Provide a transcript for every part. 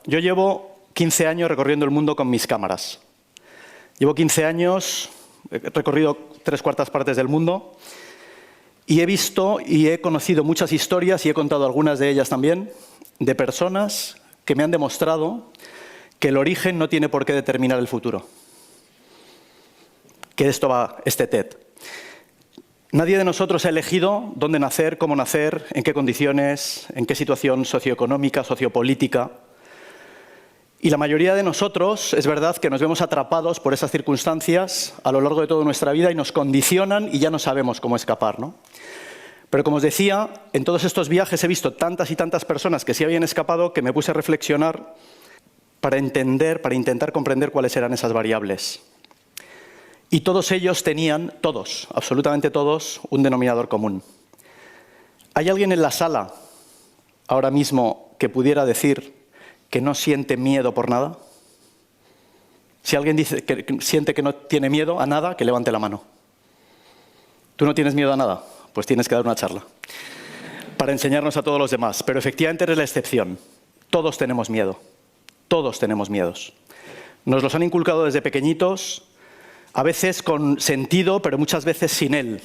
Yo llevo 15 años recorriendo el mundo con mis cámaras. Llevo 15 años, he recorrido 3/4 partes del mundo y he visto y he conocido muchas historias, y he contado algunas de ellas también, de personas que me han demostrado que el origen no tiene por qué determinar el futuro. Que de esto va este TED. Nadie de nosotros ha elegido dónde nacer, cómo nacer, en qué condiciones, en qué situación socioeconómica, sociopolítica. Y la mayoría de nosotros, es verdad que nos vemos atrapados por esas circunstancias a lo largo de toda nuestra vida y nos condicionan y ya no sabemos cómo escapar, ¿no? Pero como os decía, en todos estos viajes he visto tantas y tantas personas que sí habían escapado que me puse a reflexionar para entender, para intentar comprender cuáles eran esas variables. Y todos ellos tenían, todos, absolutamente todos, un denominador común. ¿Hay alguien en la sala ahora mismo que pudiera decir que no siente miedo por nada? Si alguien dice que siente que no tiene miedo a nada, que levante la mano. ¿Tú no tienes miedo a nada? Pues tienes que dar una charla para enseñarnos a todos los demás. Pero efectivamente eres la excepción. Todos tenemos miedo. Todos tenemos miedos. Nos los han inculcado desde pequeñitos, a veces con sentido, pero muchas veces sin él.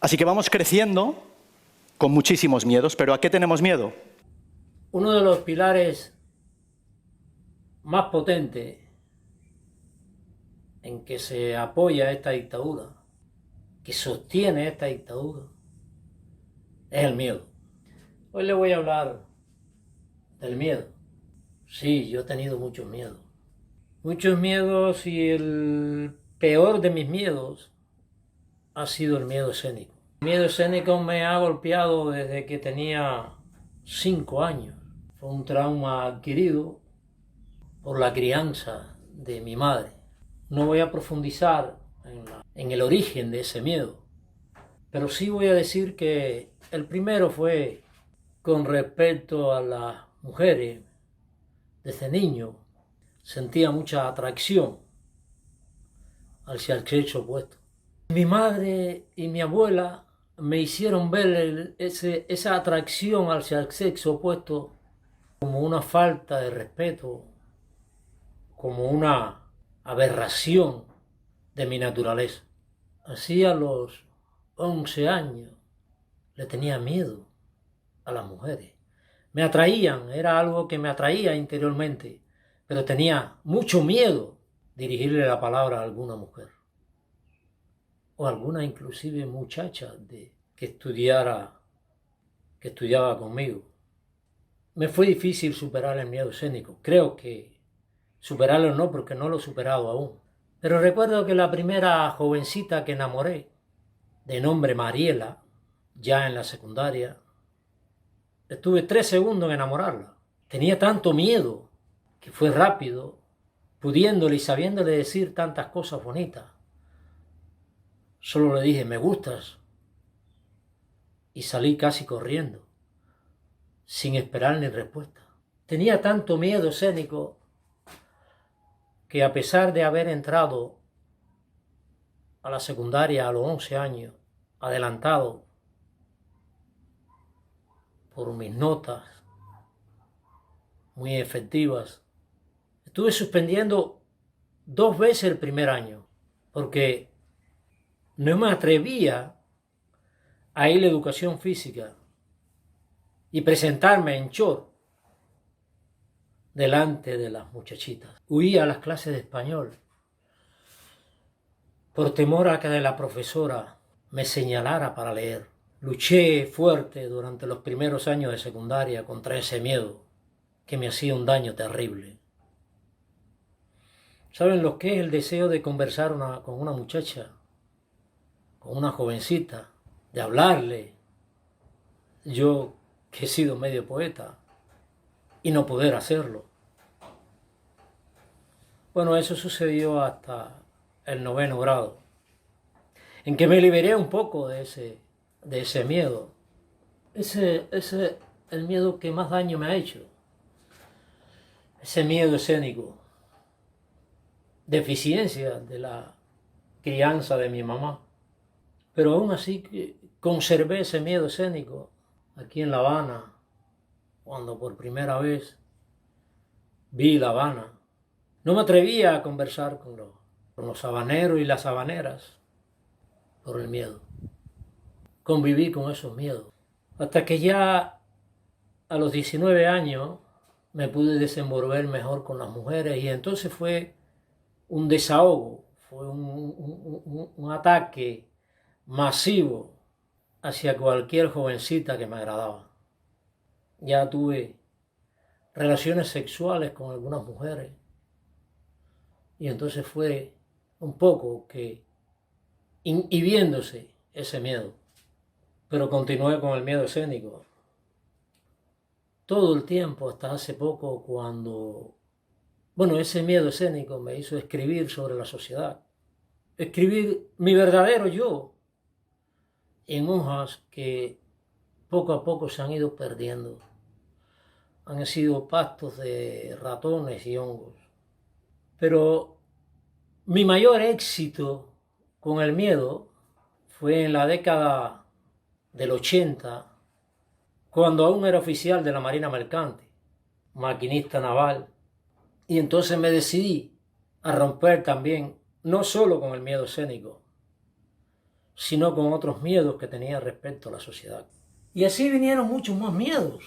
Así que vamos creciendo con muchísimos miedos. ¿Pero a qué tenemos miedo? Uno de los pilares más potentes en que se apoya esta dictadura, que sostiene esta dictadura, es el miedo. Hoy le voy a hablar del miedo. Sí, yo he tenido muchos miedos. Muchos miedos, y el peor de mis miedos ha sido el miedo escénico. El miedo escénico me ha golpeado desde que tenía 5 años. Fue un trauma adquirido por la crianza de mi madre. No voy a profundizar en el origen de ese miedo, pero sí voy a decir que el primero fue con respecto a las mujeres. Desde niño sentía mucha atracción hacia el sexo opuesto. Mi madre y mi abuela me hicieron ver esa atracción hacia el sexo opuesto como una falta de respeto, como una aberración de mi naturaleza. Así a los 11 años le tenía miedo a las mujeres. Me atraían, era algo que me atraía interiormente, pero tenía mucho miedo dirigirle la palabra a alguna mujer, o alguna inclusive muchacha que estudiaba conmigo. Me fue difícil superar el miedo escénico. Creo que superarlo no, porque no lo he superado aún. Pero recuerdo que la primera jovencita que enamoré, de nombre Mariela, ya en la secundaria, estuve 3 segundos en enamorarla. Tenía tanto miedo que fue rápido, pudiéndole y sabiéndole decir tantas cosas bonitas. Solo le dije, me gustas, y salí casi corriendo, sin esperar ni respuesta. Tenía tanto miedo escénico que, a pesar de haber entrado a la secundaria a los 11 años, adelantado por mis notas muy efectivas, estuve suspendiendo 2 veces el primer año, porque no me atrevía a ir a la educación física y presentarme en short delante de las muchachitas. Huía a las clases de español por temor a que la profesora me señalara para leer. Luché fuerte durante los primeros años de secundaria contra ese miedo que me hacía un daño terrible. ¿Saben lo que es el deseo de conversar con una muchacha, con una jovencita, de hablarle? Yo, que he sido medio poeta, y no poder hacerlo. Bueno, eso sucedió hasta el 9º grado, en que me liberé un poco de ese miedo. Ese el miedo que más daño me ha hecho. Ese miedo escénico. Deficiencia de la crianza de mi mamá. Pero aún así conservé ese miedo escénico aquí en La Habana, cuando por primera vez vi La Habana. No me atrevía a conversar con los habaneros y las habaneras por el miedo. Conviví con esos miedos. Hasta que ya a los 19 años me pude desenvolver mejor con las mujeres y entonces fue un desahogo, fue un ataque masivo hacia cualquier jovencita que me agradaba. Ya tuve relaciones sexuales con algunas mujeres y entonces fue un poco que inhibiéndose ese miedo, pero continué con el miedo escénico todo el tiempo hasta hace poco cuando, bueno, ese miedo escénico me hizo escribir sobre la sociedad, escribir mi verdadero yo en hojas que poco a poco se han ido perdiendo, han sido pastos de ratones y hongos, pero mi mayor éxito con el miedo fue en la década del 80, cuando aún era oficial de la Marina Mercante, maquinista naval, y entonces me decidí a romper también, no solo con el miedo escénico, sino con otros miedos que tenía respecto a la sociedad. Y así vinieron muchos más miedos,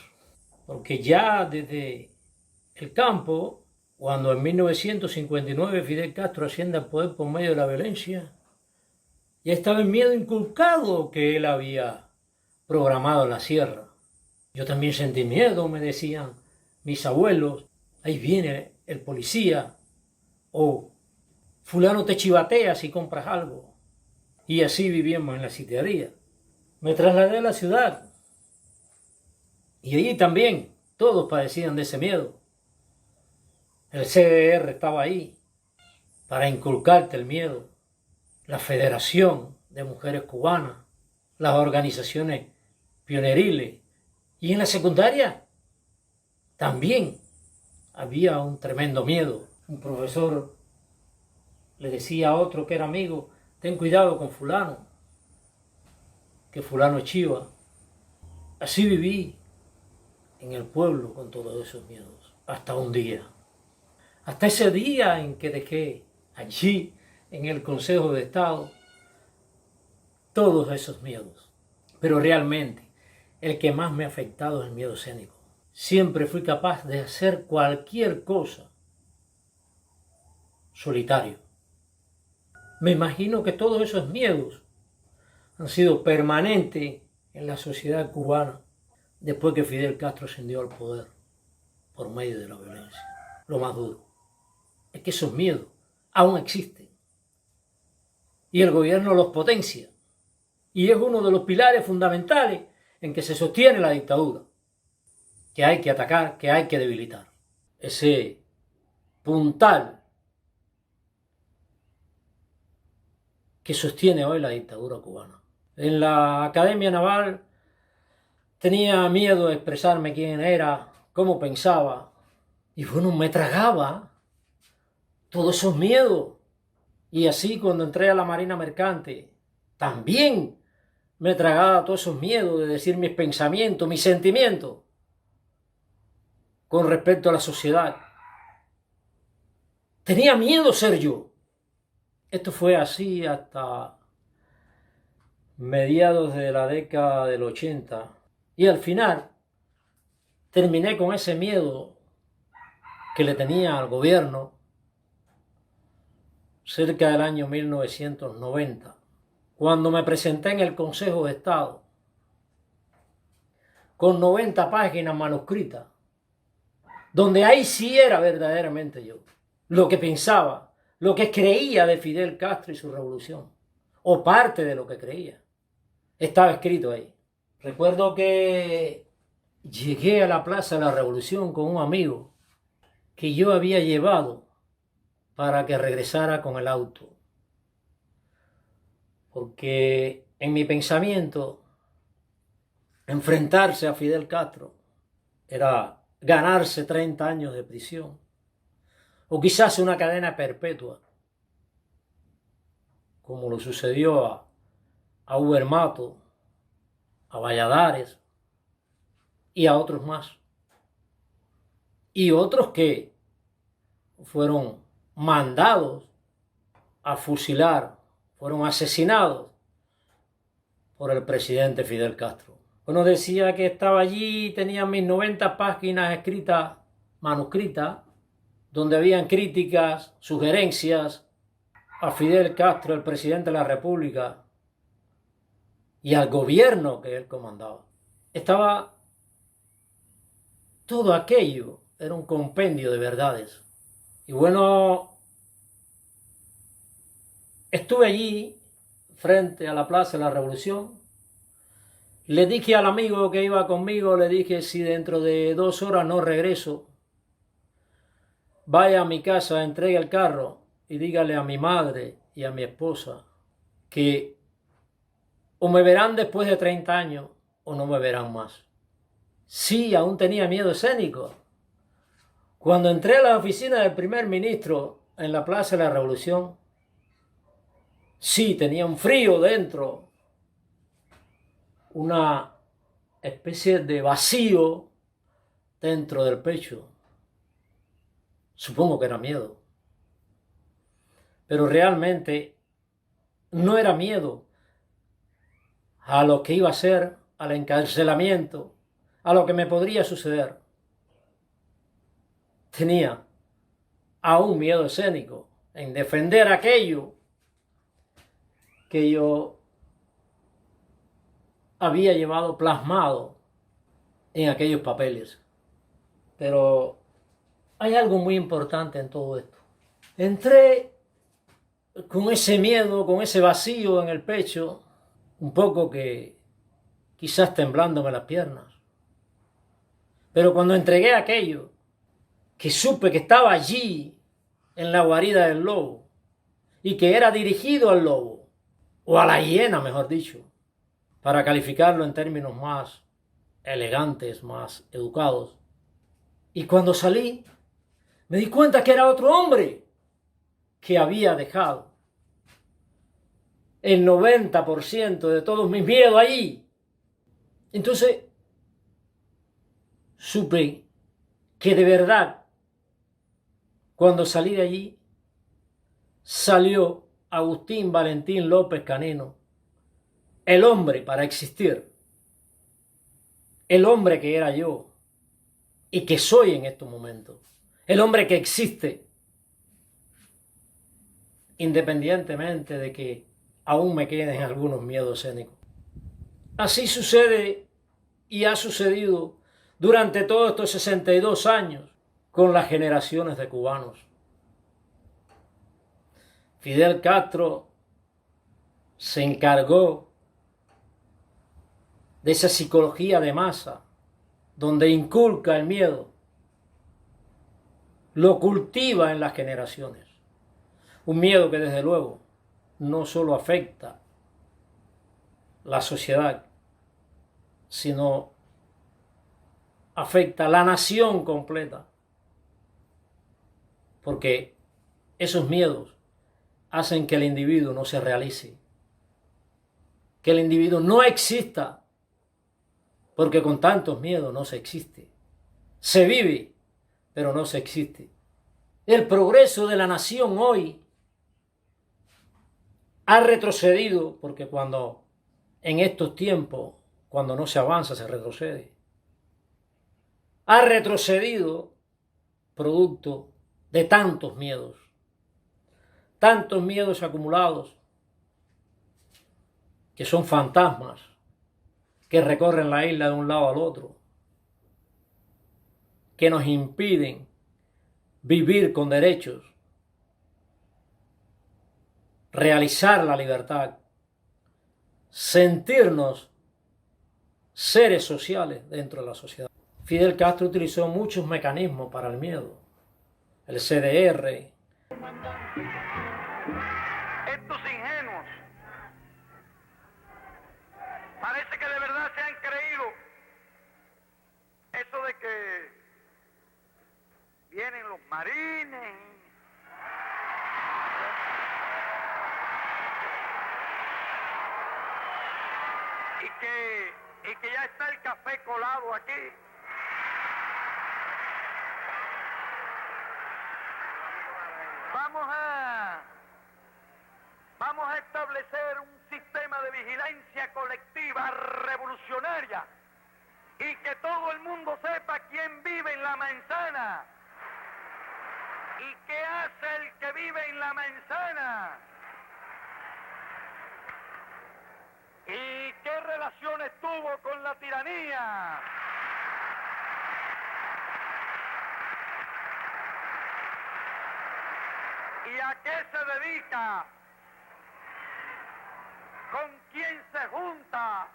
porque ya desde el campo, cuando en 1959 Fidel Castro asciende al poder por medio de la violencia, ya estaba el miedo inculcado que él había programado en la sierra. Yo también sentí miedo, me decían mis abuelos, ahí viene el policía, o fulano te chivatea si compras algo. Y así vivíamos en la sitiaría. Me trasladé a la ciudad y allí también todos padecían de ese miedo. El CDR estaba ahí para inculcarte el miedo. La Federación de Mujeres Cubanas, las organizaciones pioneriles. Y en la secundaria también había un tremendo miedo. Un profesor le decía a otro que era amigo, ten cuidado con fulano, que fulano es chiva. Así viví en el pueblo con todos esos miedos, hasta un día. Hasta ese día en que dejé allí, en el Consejo de Estado, todos esos miedos. Pero realmente, el que más me ha afectado es el miedo escénico. Siempre fui capaz de hacer cualquier cosa solitario. Me imagino que todos esos miedos han sido permanentes en la sociedad cubana después que Fidel Castro ascendió al poder por medio de la violencia. Lo más duro es que esos miedos aún existen y el gobierno los potencia y es uno de los pilares fundamentales en que se sostiene la dictadura, que hay que atacar, que hay que debilitar. Ese puntal que sostiene hoy la dictadura cubana. En la Academia Naval tenía miedo de expresarme quién era, cómo pensaba, y bueno, me tragaba todos esos miedos. Y así cuando entré a la Marina Mercante, también me tragaba todos esos miedos de decir mis pensamientos, mis sentimientos con respecto a la sociedad. Tenía miedo ser yo. Esto fue así hasta mediados de la década del 80. Y al final terminé con ese miedo que le tenía al gobierno cerca del año 1990, cuando me presenté en el Consejo de Estado con 90 páginas manuscritas, donde ahí sí era verdaderamente yo, lo que pensaba, lo que creía de Fidel Castro y su revolución, o parte de lo que creía, estaba escrito ahí. Recuerdo que llegué a la Plaza de la Revolución con un amigo que yo había llevado para que regresara con el auto, porque en mi pensamiento enfrentarse a Fidel Castro era ganarse 30 años de prisión o quizás una cadena perpetua, como lo sucedió a Uber Mato, a Valladares y a otros más. Y otros que fueron mandados a fusilar, fueron asesinados por el presidente Fidel Castro. Uno decía que estaba allí, tenía mis 90 páginas escritas, manuscritas, donde habían críticas, sugerencias a Fidel Castro, el presidente de la República, y al gobierno que él comandaba. Estaba todo aquello, era un compendio de verdades. Y bueno, estuve allí, frente a la Plaza de la Revolución. Le dije al amigo que iba conmigo, le dije, si dentro de 2 horas no regreso, vaya a mi casa, entregue el carro y dígale a mi madre y a mi esposa que o me verán después de 30 años o no me verán más. Sí, aún tenía miedo escénico. Cuando entré a la oficina del primer ministro en la Plaza de la Revolución, sí, tenía un frío dentro, una especie de vacío dentro del pecho. Supongo que era miedo. Pero realmente no era miedo a lo que iba a ser, al encarcelamiento, a lo que me podría suceder. Tenía aún miedo escénico en defender aquello que yo había llevado plasmado en aquellos papeles. Pero hay algo muy importante en todo esto. Entré con ese miedo, con ese vacío en el pecho, un poco que quizás temblándome las piernas. Pero cuando entregué aquello, que supe que estaba allí en la guarida del lobo y que era dirigido al lobo, o a la hiena, mejor dicho, para calificarlo en términos más elegantes, más educados. Y cuando salí, me di cuenta que era otro hombre que había dejado el 90% de todos mis miedos allí. Entonces, supe que de verdad, cuando salí de allí, salió Agustín Valentín López Canino, el hombre para existir, el hombre que era yo y que soy en estos momentos, el hombre que existe, independientemente de que aún me queden algunos miedos escénicos. Así sucede y ha sucedido durante todos estos 62 años con las generaciones de cubanos. Fidel Castro se encargó de esa psicología de masa donde inculca el miedo, lo cultiva en las generaciones. Un miedo que desde luego no solo afecta la sociedad, sino afecta la nación completa. Porque esos miedos hacen que el individuo no se realice, que el individuo no exista, porque con tantos miedos no se existe. Se vive, pero no se existe. El progreso de la nación hoy ha retrocedido, porque cuando en estos tiempos, cuando no se avanza, se retrocede. Ha retrocedido producto de tantos miedos acumulados, que son fantasmas que recorren la isla de un lado al otro, que nos impiden vivir con derechos, realizar la libertad, sentirnos seres sociales dentro de la sociedad. Fidel Castro utilizó muchos mecanismos para el miedo. El CDR. Estos ingenuos parece que de verdad se han creído eso de que vienen los marines y que ya está el café colado aquí. vamos a establecer un sistema de vigilancia colectiva revolucionaria y que todo el mundo sepa quién vive en la manzana y qué hace el que vive en la manzana y qué relaciones tuvo con la tiranía. ¿Y a qué se dedica? ¿Con quién se junta?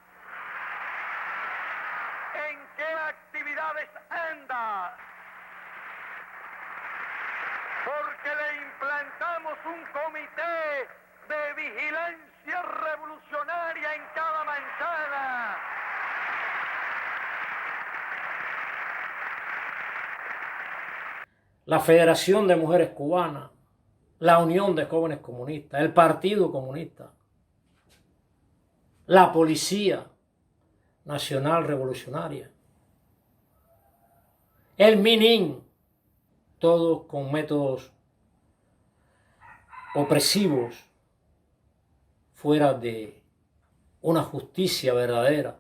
¿En qué actividades anda? Porque le implantamos un comité de vigilancia revolucionaria en cada manzana. La Federación de Mujeres Cubanas, la Unión de Jóvenes Comunistas, el Partido Comunista, la Policía Nacional Revolucionaria, el MININ, todos con métodos opresivos, fuera de una justicia verdadera.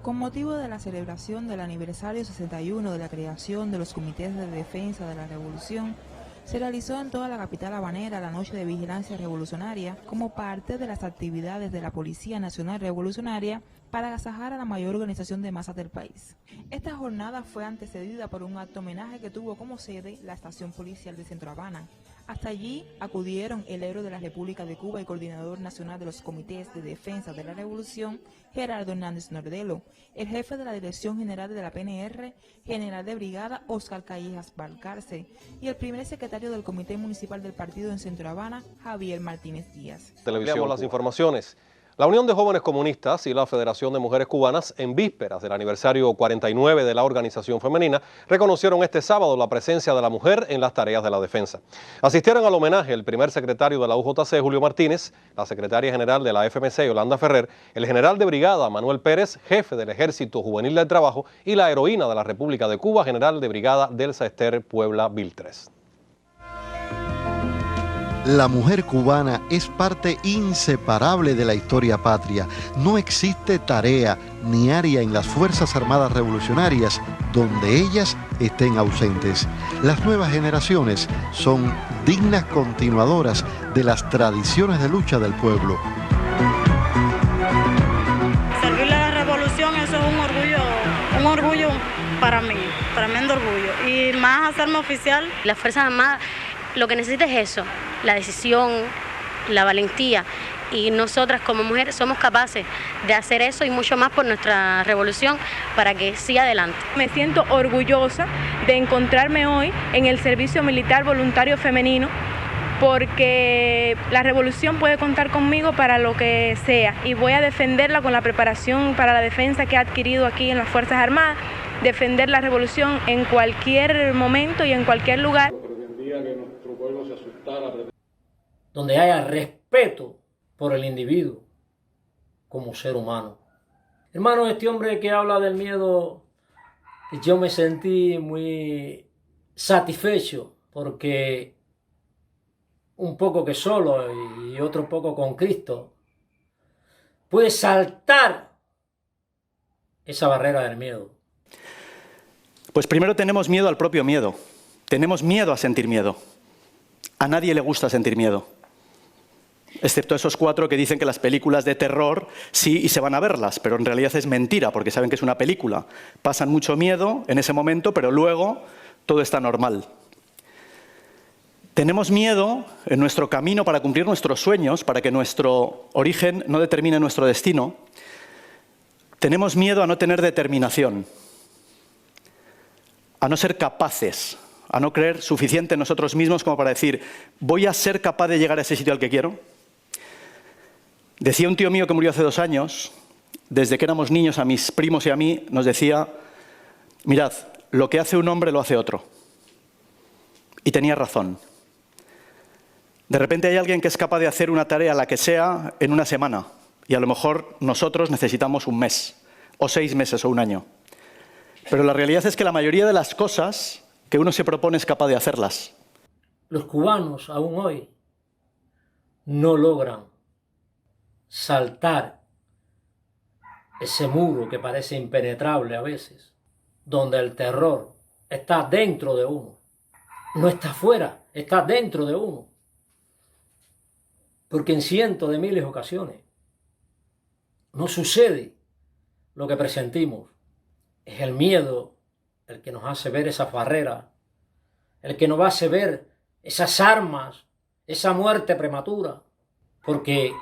Con motivo de la celebración del aniversario 61 de la creación de los Comités de Defensa de la Revolución, se realizó en toda la capital habanera la Noche de Vigilancia Revolucionaria como parte de las actividades de la Policía Nacional Revolucionaria para agasajar a la mayor organización de masas del país. Esta jornada fue antecedida por un acto homenaje que tuvo como sede la estación policial de Centro Habana. Hasta allí acudieron el héroe de la República de Cuba y coordinador nacional de los Comités de Defensa de la Revolución, Gerardo Hernández Nordelo, el jefe de la Dirección General de la PNR, general de brigada Óscar Callejas Balcarce, y el primer secretario del Comité Municipal del Partido en Centro Habana, Javier Martínez Díaz. Televisión las informaciones. La Unión de Jóvenes Comunistas y la Federación de Mujeres Cubanas, en vísperas del aniversario 49 de la organización femenina, reconocieron este sábado la presencia de la mujer en las tareas de la defensa. Asistieron al homenaje el primer secretario de la UJC, Julio Martínez, la secretaria general de la FMC, Yolanda Ferrer, el general de brigada, Manuel Pérez, jefe del Ejército Juvenil del Trabajo, y la heroína de la República de Cuba, general de brigada Delsa Ester Puebla Viltres. La mujer cubana es parte inseparable de la historia patria. No existe tarea ni área en las Fuerzas Armadas Revolucionarias donde ellas estén ausentes. Las nuevas generaciones son dignas continuadoras de las tradiciones de lucha del pueblo. Servirle a la revolución, eso es un orgullo para mí, tremendo orgullo. Y más hacerme oficial. Las Fuerzas Armadas lo que necesita es eso, la decisión, la valentía, y nosotras como mujeres somos capaces de hacer eso y mucho más por nuestra revolución para que siga adelante. Me siento orgullosa de encontrarme hoy en el servicio militar voluntario femenino, porque la revolución puede contar conmigo para lo que sea y voy a defenderla con la preparación para la defensa que he adquirido aquí en las Fuerzas Armadas, defender la revolución en cualquier momento y en cualquier lugar. Donde haya respeto por el individuo como ser humano. Hermano, este hombre que habla del miedo, yo me sentí muy satisfecho porque un poco que solo y otro poco con Cristo puede saltar esa barrera del miedo. Pues primero tenemos miedo al propio miedo. Tenemos miedo a sentir miedo. A nadie le gusta sentir miedo, excepto esos 4 que dicen que las películas de terror sí y se van a verlas, pero en realidad es mentira, porque saben que es una película. Pasan mucho miedo en ese momento, pero luego todo está normal. Tenemos miedo en nuestro camino para cumplir nuestros sueños, para que nuestro origen no determine nuestro destino. Tenemos miedo a no tener determinación, a no ser capaces, a no creer suficiente en nosotros mismos como para decir, ¿voy a ser capaz de llegar a ese sitio al que quiero? Decía un tío mío que murió hace 2 años, desde que éramos niños a mis primos y a mí, nos decía, mirad, lo que hace un hombre lo hace otro. Y tenía razón. De repente hay alguien que es capaz de hacer una tarea, la que sea, en una semana. Y a lo mejor nosotros necesitamos 1 mes, o 6 meses, o 1 año. Pero la realidad es que la mayoría de las cosas que uno se propone es capaz de hacerlas. Los cubanos aún hoy no logran saltar ese muro que parece impenetrable a veces, donde el terror está dentro de uno, no está afuera, está dentro de uno. Porque en cientos de miles de ocasiones no sucede lo que presentimos. Es el miedo el que nos hace ver esas barreras, el que nos hace ver esas armas, esa muerte prematura. Porque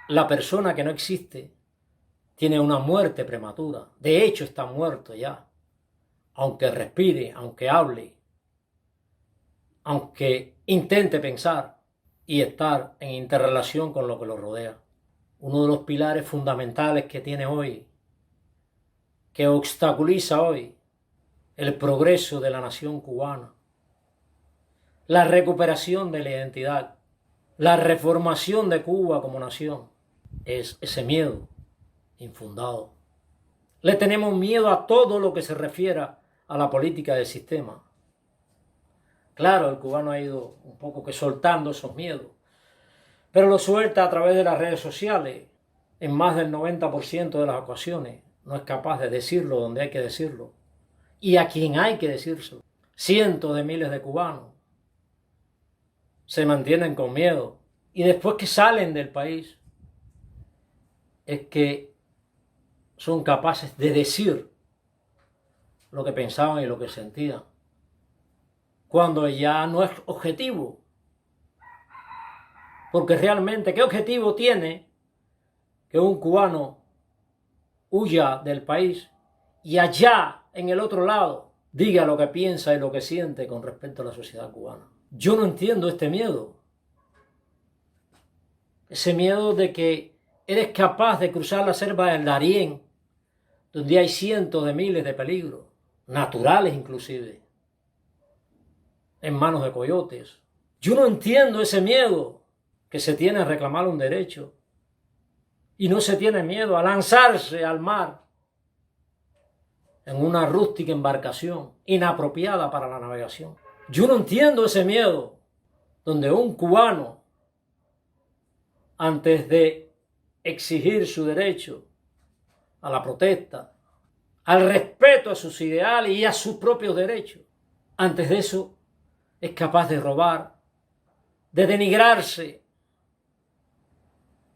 la persona que no existe tiene una muerte prematura. De hecho está muerto ya. Aunque respire, aunque hable, aunque intente pensar y estar en interrelación con lo que lo rodea. Uno de los pilares fundamentales que tiene hoy, que obstaculiza hoy el progreso de la nación cubana, la recuperación de la identidad, la reformación de Cuba como nación, es ese miedo infundado. Le tenemos miedo a todo lo que se refiera a la política del sistema. Claro, el cubano ha ido un poco que soltando esos miedos, pero lo suelta a través de las redes sociales. En más del 90% de las ocasiones no es capaz de decirlo donde hay que decirlo y a quien hay que decírselo. Cientos de miles de cubanos se mantienen con miedo y después que salen del país es que son capaces de decir lo que pensaban y lo que sentían, cuando ya no es objetivo. Porque realmente, ¿qué objetivo tiene que un cubano huya del país y allá, en el otro lado, diga lo que piensa y lo que siente con respecto a la sociedad cubana? Yo no entiendo este miedo. Ese miedo de que eres capaz de cruzar la selva del Darién, donde hay cientos de miles de peligros, naturales inclusive, en manos de coyotes. Yo no entiendo ese miedo que se tiene a reclamar un derecho y no se tiene miedo a lanzarse al mar en una rústica embarcación inapropiada para la navegación. Yo no entiendo ese miedo donde un cubano, antes de exigir su derecho a la protesta, al respeto a sus ideales y a sus propios derechos, antes de eso es capaz de robar, de denigrarse,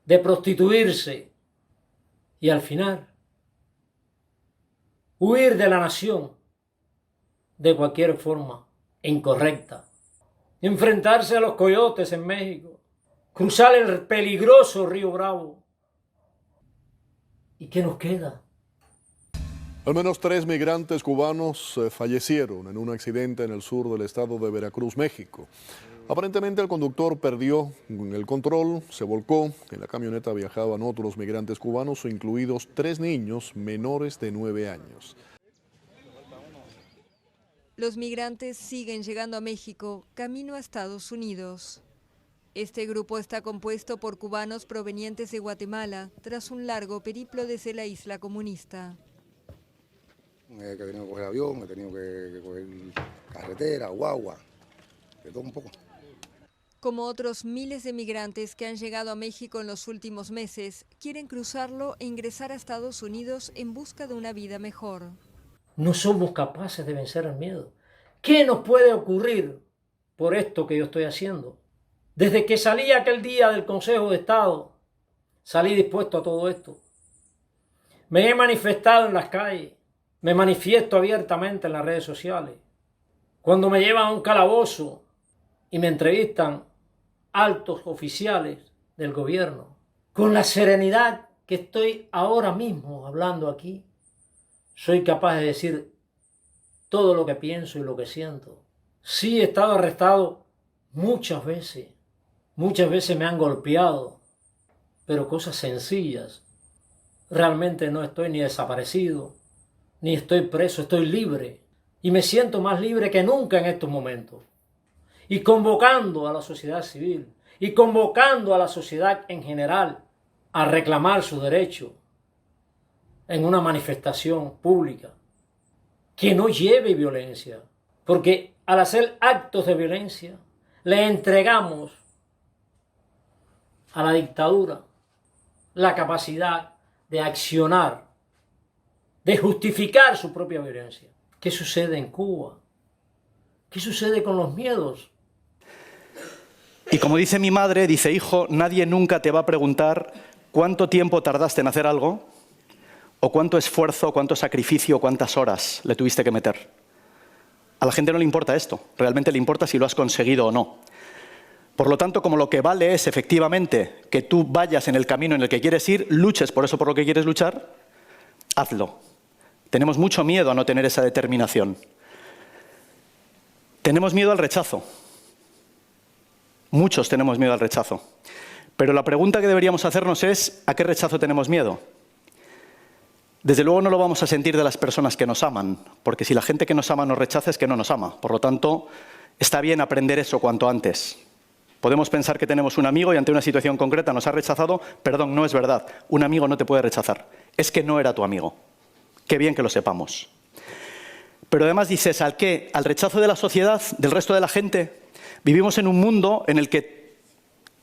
de prostituirse y al final huir de la nación de cualquier forma incorrecta, enfrentarse a los coyotes en México, cruzar el peligroso río Bravo. ¿Y qué nos queda? Al menos 3 migrantes cubanos fallecieron en un accidente en el sur del estado de Veracruz, México. Aparentemente el conductor perdió el control, se volcó. En la camioneta viajaban otros migrantes cubanos, incluidos 3 niños menores de 9 años. Los migrantes siguen llegando a México, camino a Estados Unidos. Este grupo está compuesto por cubanos provenientes de Guatemala, tras un largo periplo desde la isla comunista. He tenido que coger avión, he tenido que coger carretera, guagua, de todo un poco. Como otros miles de migrantes que han llegado a México en los últimos meses, quieren cruzarlo e ingresar a Estados Unidos en busca de una vida mejor. No somos capaces de vencer el miedo. ¿Qué nos puede ocurrir por esto que yo estoy haciendo? Desde que salí aquel día del Consejo de Estado, salí dispuesto a todo esto. Me he manifestado en las calles, me manifiesto abiertamente en las redes sociales. Cuando me llevan a un calabozo y me entrevistan altos oficiales del gobierno, con la serenidad que estoy ahora mismo hablando aquí, soy capaz de decir todo lo que pienso y lo que siento. Sí, he estado arrestado muchas veces me han golpeado, pero cosas sencillas. Realmente no estoy ni desaparecido, ni estoy preso, estoy libre. Y me siento más libre que nunca en estos momentos. Y convocando a la sociedad civil, y convocando a la sociedad en general a reclamar su derecho en una manifestación pública que no lleve violencia. Porque al hacer actos de violencia, le entregamos a la dictadura la capacidad de accionar, de justificar su propia violencia. ¿Qué sucede en Cuba? ¿Qué sucede con los miedos? Y como dice mi madre, dice, hijo, nadie nunca te va a preguntar cuánto tiempo tardaste en hacer algo, o cuánto esfuerzo, cuánto sacrificio, cuántas horas le tuviste que meter. A la gente no le importa esto, realmente le importa si lo has conseguido o no. Por lo tanto, como lo que vale es efectivamente que tú vayas en el camino en el que quieres ir, luches por eso por lo que quieres luchar, hazlo. Tenemos mucho miedo a no tener esa determinación. Tenemos miedo al rechazo. Muchos tenemos miedo al rechazo. Pero la pregunta que deberíamos hacernos es, ¿a qué rechazo tenemos miedo? Desde luego no lo vamos a sentir de las personas que nos aman, porque si la gente que nos ama nos rechaza es que no nos ama. Por lo tanto, está bien aprender eso cuanto antes. Podemos pensar que tenemos un amigo y ante una situación concreta nos ha rechazado. Perdón, no es verdad. Un amigo no te puede rechazar. Es que no era tu amigo. Qué bien que lo sepamos. Pero además dices, ¿al qué? Al rechazo de la sociedad, del resto de la gente. Vivimos en un mundo en el que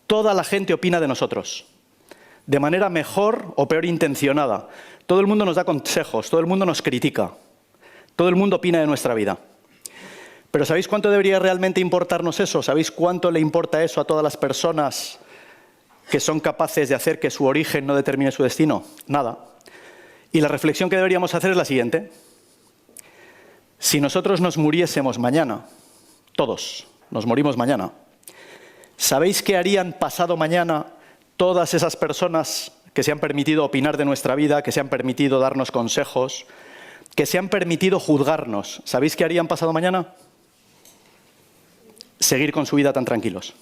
toda la gente opina de nosotros, de manera mejor o peor intencionada. Todo el mundo nos da consejos, todo el mundo nos critica, todo el mundo opina de nuestra vida. Pero ¿sabéis cuánto debería realmente importarnos eso? ¿Sabéis cuánto le importa eso a todas las personas que son capaces de hacer que su origen no determine su destino? Nada. Y la reflexión que deberíamos hacer es la siguiente. Si nosotros nos muriésemos mañana, todos nos morimos mañana, ¿sabéis qué harían pasado mañana todas esas personas que se han permitido opinar de nuestra vida, que se han permitido darnos consejos, que se han permitido juzgarnos? ¿Sabéis qué harían pasado mañana? Seguir con su vida tan tranquilos.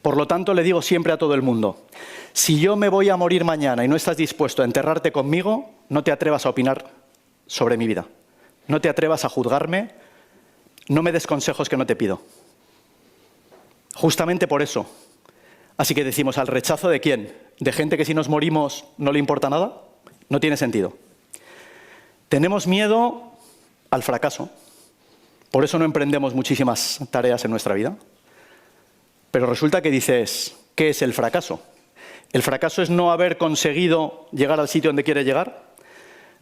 Por lo tanto, le digo siempre a todo el mundo, si yo me voy a morir mañana y no estás dispuesto a enterrarte conmigo, no te atrevas a opinar sobre mi vida. No te atrevas a juzgarme, no me des consejos que no te pido. Justamente por eso. Así que decimos, ¿al rechazo de quién? ¿De gente que si nos morimos no le importa nada? No tiene sentido. Tenemos miedo al fracaso. Por eso no emprendemos muchísimas tareas en nuestra vida. Pero resulta que dices, ¿qué es el fracaso? ¿El fracaso es no haber conseguido llegar al sitio donde quieres llegar?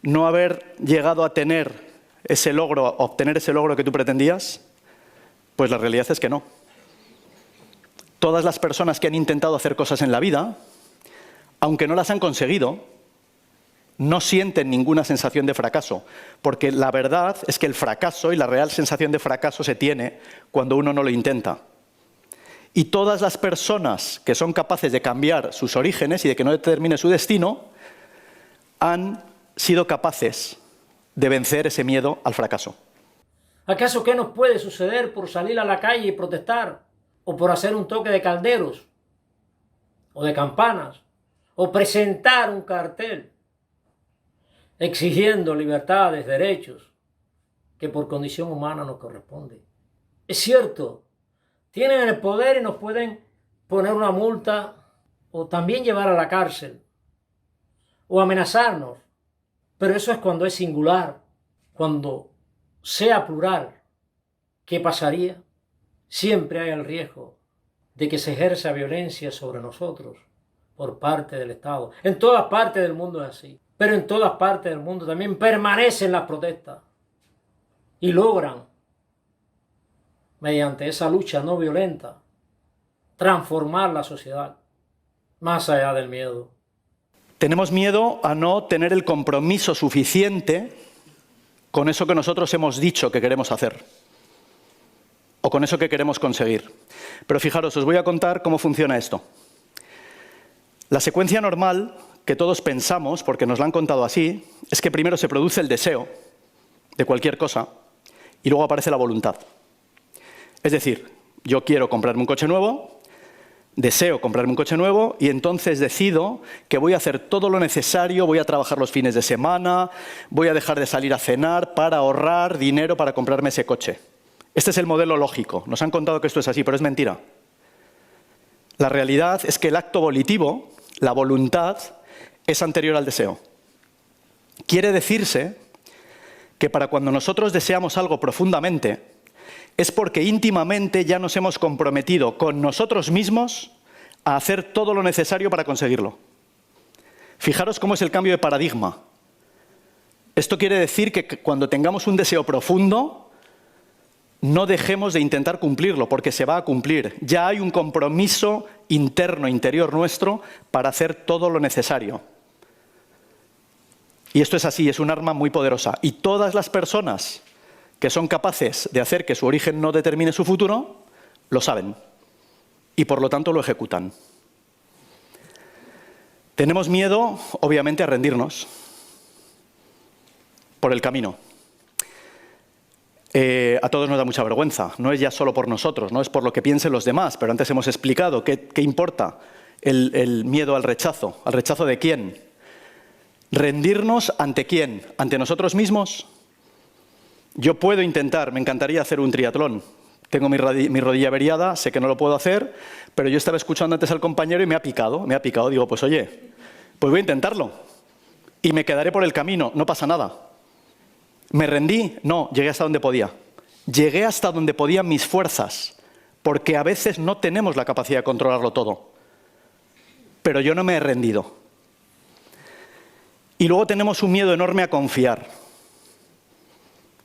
¿No haber llegado a tener ese logro, obtener ese logro que tú pretendías? Pues la realidad es que no. Todas las personas que han intentado hacer cosas en la vida, aunque no las han conseguido, no sienten ninguna sensación de fracaso, porque la verdad es que el fracaso y la real sensación de fracaso se tiene cuando uno no lo intenta. Y todas las personas que son capaces de cambiar sus orígenes y de que no determine su destino, han sido capaces de vencer ese miedo al fracaso. ¿Acaso qué nos puede suceder por salir a la calle y protestar? ¿O por hacer un toque de calderos? ¿O de campanas? ¿O presentar un cartel exigiendo libertades, derechos que por condición humana nos corresponde? Es cierto, tienen el poder y nos pueden poner una multa o también llevar a la cárcel o amenazarnos. Pero eso es cuando es singular, cuando sea plural. ¿Qué pasaría? Siempre hay el riesgo de que se ejerza violencia sobre nosotros por parte del Estado. En todas partes del mundo es así, pero en todas partes del mundo también permanecen las protestas y logran, mediante esa lucha no violenta, transformar la sociedad más allá del miedo. Tenemos miedo a no tener el compromiso suficiente con eso que nosotros hemos dicho que queremos hacer o con eso que queremos conseguir. Pero fijaros, os voy a contar cómo funciona esto. La secuencia normal que todos pensamos, porque nos la han contado así, es que primero se produce el deseo de cualquier cosa y luego aparece la voluntad. Es decir, yo quiero comprarme un coche nuevo, deseo comprarme un coche nuevo y entonces decido que voy a hacer todo lo necesario, voy a trabajar los fines de semana, voy a dejar de salir a cenar para ahorrar dinero para comprarme ese coche. Este es el modelo lógico. Nos han contado que esto es así, pero es mentira. La realidad es que el acto volitivo, la voluntad, es anterior al deseo. Quiere decirse que para cuando nosotros deseamos algo profundamente, es porque íntimamente ya nos hemos comprometido con nosotros mismos a hacer todo lo necesario para conseguirlo. Fijaros cómo es el cambio de paradigma. Esto quiere decir que cuando tengamos un deseo profundo, no dejemos de intentar cumplirlo, porque se va a cumplir. Ya hay un compromiso interno, interior nuestro, para hacer todo lo necesario. Y esto es así, es un arma muy poderosa. Y todas las personas que son capaces de hacer que su origen no determine su futuro, lo saben. Y por lo tanto lo ejecutan. Tenemos miedo, obviamente, a rendirnos por el camino. A todos nos da mucha vergüenza. No es ya solo por nosotros, no es por lo que piensen los demás, pero antes hemos explicado qué importa el miedo al rechazo. ¿Al rechazo de quién? ¿Rendirnos ante quién? ¿Ante nosotros mismos? Yo puedo intentar, me encantaría hacer un triatlón. Tengo mi rodilla averiada, sé que no lo puedo hacer, pero yo estaba escuchando antes al compañero y me ha picado. Digo, pues oye, pues voy a intentarlo. Y me quedaré por el camino, no pasa nada. ¿Me rendí? No, llegué hasta donde podía. Llegué hasta donde podían mis fuerzas, porque a veces no tenemos la capacidad de controlarlo todo. Pero yo no me he rendido. Y luego tenemos un miedo enorme a confiar.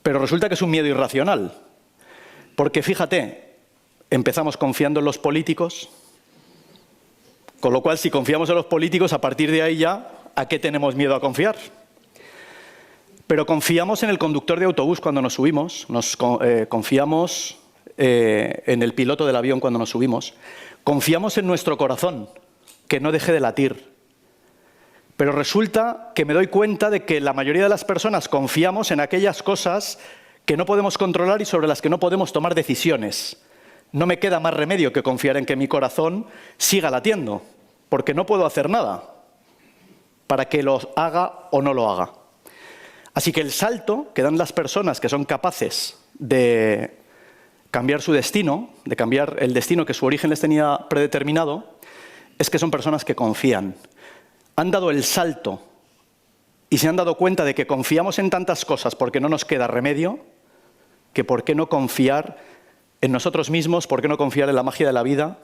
Pero resulta que es un miedo irracional. Porque fíjate, empezamos confiando en los políticos, con lo cual si confiamos en los políticos, a partir de ahí ya, ¿a qué tenemos miedo a confiar? Pero confiamos en el conductor de autobús cuando nos subimos, confiamos en el piloto del avión cuando nos subimos, confiamos en nuestro corazón, que no deje de latir. Pero resulta que me doy cuenta de que la mayoría de las personas confiamos en aquellas cosas que no podemos controlar y sobre las que no podemos tomar decisiones. No me queda más remedio que confiar en que mi corazón siga latiendo, porque no puedo hacer nada para que lo haga o no lo haga. Así que el salto que dan las personas que son capaces de cambiar su destino, de cambiar el destino que su origen les tenía predeterminado, es que son personas que confían. Han dado el salto y se han dado cuenta de que confiamos en tantas cosas porque no nos queda remedio, que por qué no confiar en nosotros mismos, por qué no confiar en la magia de la vida,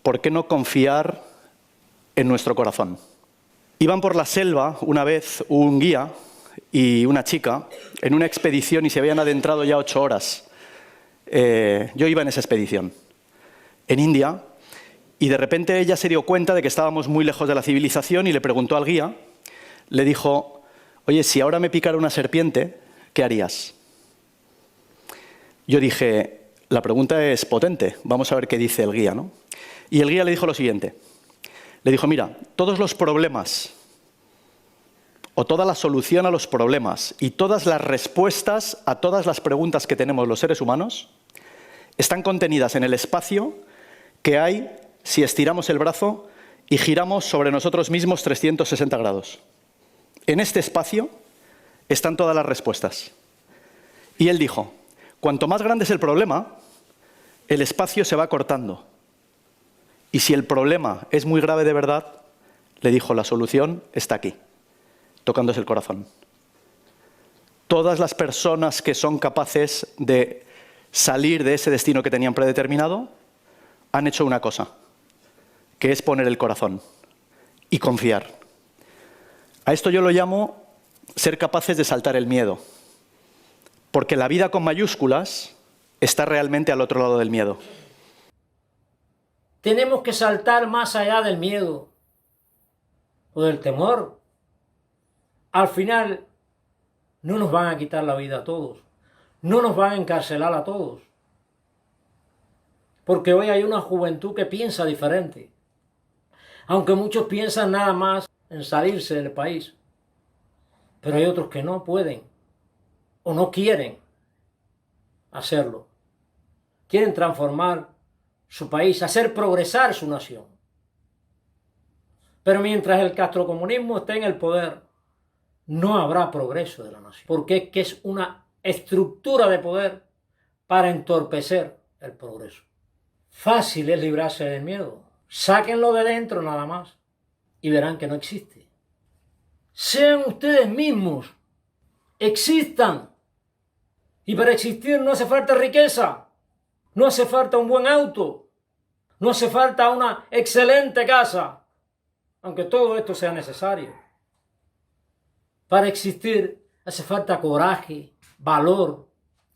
por qué no confiar en nuestro corazón. Iban por la selva una vez un guía y una chica en una expedición y se habían adentrado ya 8 horas. Yo iba en esa expedición, en India, y de repente ella se dio cuenta de que estábamos muy lejos de la civilización y le preguntó al guía, le dijo, oye, si ahora me picara una serpiente, ¿qué harías? Yo dije, la pregunta es potente, vamos a ver qué dice el guía, ¿no? Y el guía le dijo lo siguiente, le dijo, mira, todos los problemas o toda la solución a los problemas y todas las respuestas a todas las preguntas que tenemos los seres humanos están contenidas en el espacio que hay si estiramos el brazo y giramos sobre nosotros mismos 360 grados. En este espacio están todas las respuestas. Y él dijo, cuanto más grande es el problema, el espacio se va cortando. Y si el problema es muy grave de verdad, le dijo, la solución está aquí, tocándose el corazón. Todas las personas que son capaces de salir de ese destino que tenían predeterminado han hecho una cosa, que es poner el corazón y confiar. A esto yo lo llamo ser capaces de saltar el miedo, porque la vida con mayúsculas está realmente al otro lado del miedo. Tenemos que saltar más allá del miedo o del temor. Al final no nos van a quitar la vida a todos, no nos van a encarcelar a todos, porque hoy hay una juventud que piensa diferente, aunque muchos piensan nada más en salirse del país, pero hay otros que no pueden o no quieren hacerlo. Quieren transformar su país, hacer progresar su nación. Pero mientras el castrocomunismo esté en el poder, no habrá progreso de la nación, porque es una estructura de poder para entorpecer el progreso. Fácil es librarse del miedo. Sáquenlo de dentro nada más y verán que no existe. Sean ustedes mismos, existan Y para existir no hace falta riqueza, no hace falta un buen auto, no hace falta una excelente casa, aunque todo esto sea necesario. Para existir hace falta coraje, valor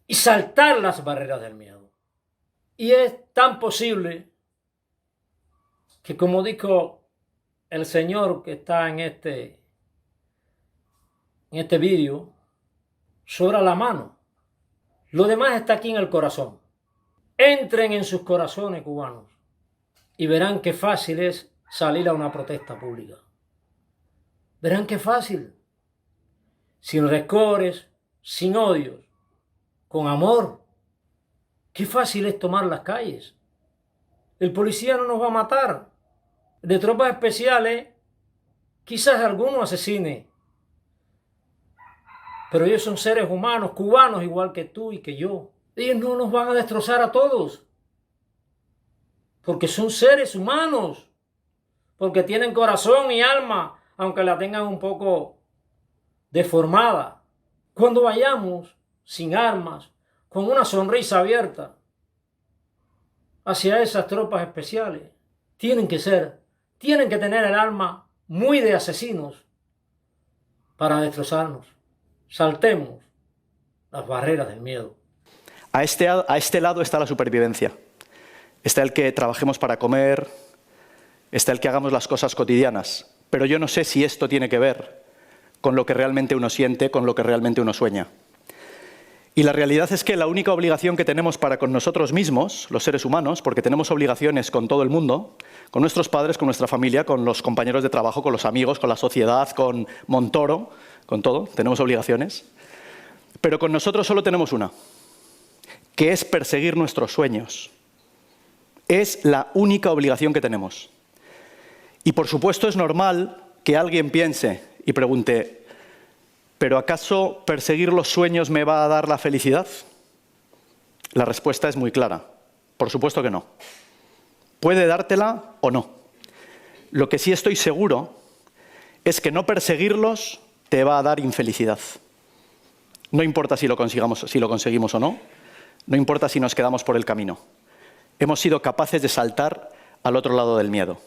y saltar las barreras del miedo. Y es tan posible que, como dijo el señor que está en este vídeo, sobra la mano. Lo demás está aquí en el corazón. Entren en sus corazones, cubanos, y verán qué fácil es salir a una protesta pública. Verán qué fácil. Sin rencores, sin odios, con amor. Qué fácil es tomar las calles. El policía no nos va a matar. De tropas especiales, quizás alguno asesine. Pero ellos son seres humanos, cubanos, igual que tú y que yo. Ellos no nos van a destrozar a todos. Porque son seres humanos. Porque tienen corazón y alma, aunque la tengan un poco deformada. Cuando vayamos sin armas, con una sonrisa abierta hacia esas tropas especiales, tienen que tener el alma muy de asesinos para destrozarnos. Saltemos las barreras del miedo. A este lado está la supervivencia. Está el que trabajemos para comer, está el que hagamos las cosas cotidianas. Pero yo no sé si esto tiene que ver con lo que realmente uno siente, con lo que realmente uno sueña. Y la realidad es que la única obligación que tenemos para con nosotros mismos, los seres humanos, porque tenemos obligaciones con todo el mundo, con nuestros padres, con nuestra familia, con los compañeros de trabajo, con los amigos, con la sociedad, con Montoro, con todo, tenemos obligaciones. Pero con nosotros solo tenemos una, que es perseguir nuestros sueños. Es la única obligación que tenemos. Y por supuesto es normal que alguien piense y pregunte, ¿pero acaso perseguir los sueños me va a dar la felicidad? La respuesta es muy clara. Por supuesto que no. Puede dártela o no. Lo que sí estoy seguro es que no perseguirlos te va a dar infelicidad. No importa si lo conseguimos o no. No importa si nos quedamos por el camino. Hemos sido capaces de saltar al otro lado del miedo.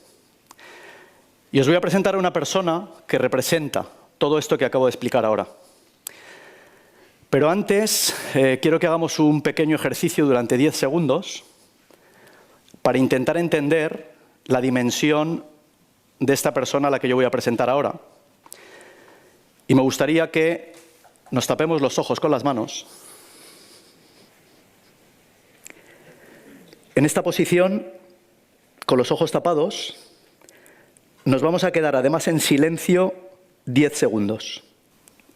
Y os voy a presentar a una persona que representa todo esto que acabo de explicar ahora. Pero antes, quiero que hagamos un pequeño ejercicio durante 10 segundos para intentar entender la dimensión de esta persona a la que yo voy a presentar ahora. Y me gustaría que nos tapemos los ojos con las manos. En esta posición, con los ojos tapados, nos vamos a quedar además en silencio 10 segundos.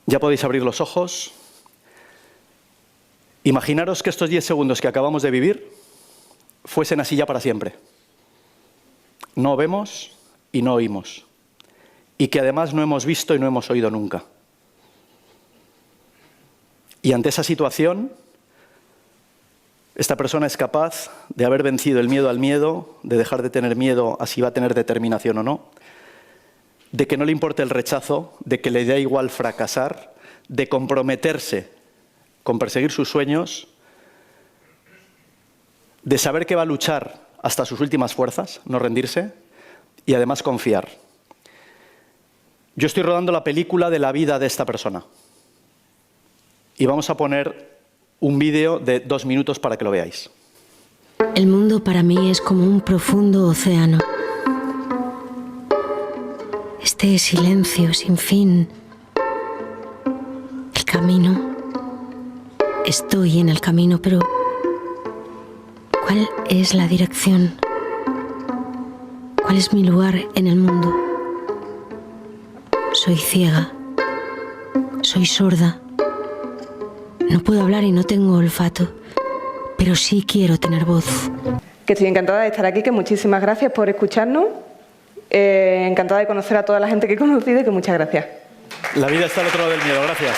Ya podéis abrir los ojos. Imaginaros que estos 10 segundos que acabamos de vivir fuesen así ya para siempre. No vemos y no oímos. Y que además no hemos visto y no hemos oído nunca. Y ante esa situación, esta persona es capaz de haber vencido el miedo al miedo, de dejar de tener miedo a si va a tener determinación o no, de que no le importe el rechazo, de que le dé igual fracasar, de comprometerse con perseguir sus sueños, de saber que va a luchar hasta sus últimas fuerzas, no rendirse, y además confiar. Yo estoy rodando la película de la vida de esta persona. Y vamos a poner un vídeo de 2 minutos para que lo veáis. El mundo para mí es como un profundo océano. Este silencio sin fin. El camino. Estoy en el camino, pero ¿cuál es la dirección? ¿Cuál es mi lugar en el mundo? Soy ciega. Soy sorda. No puedo hablar y no tengo olfato, pero sí quiero tener voz. Que estoy encantada de estar aquí, que muchísimas gracias por escucharnos. Encantada de conocer a toda la gente que he conocido y que muchas gracias. La vida está al otro lado del miedo. Gracias.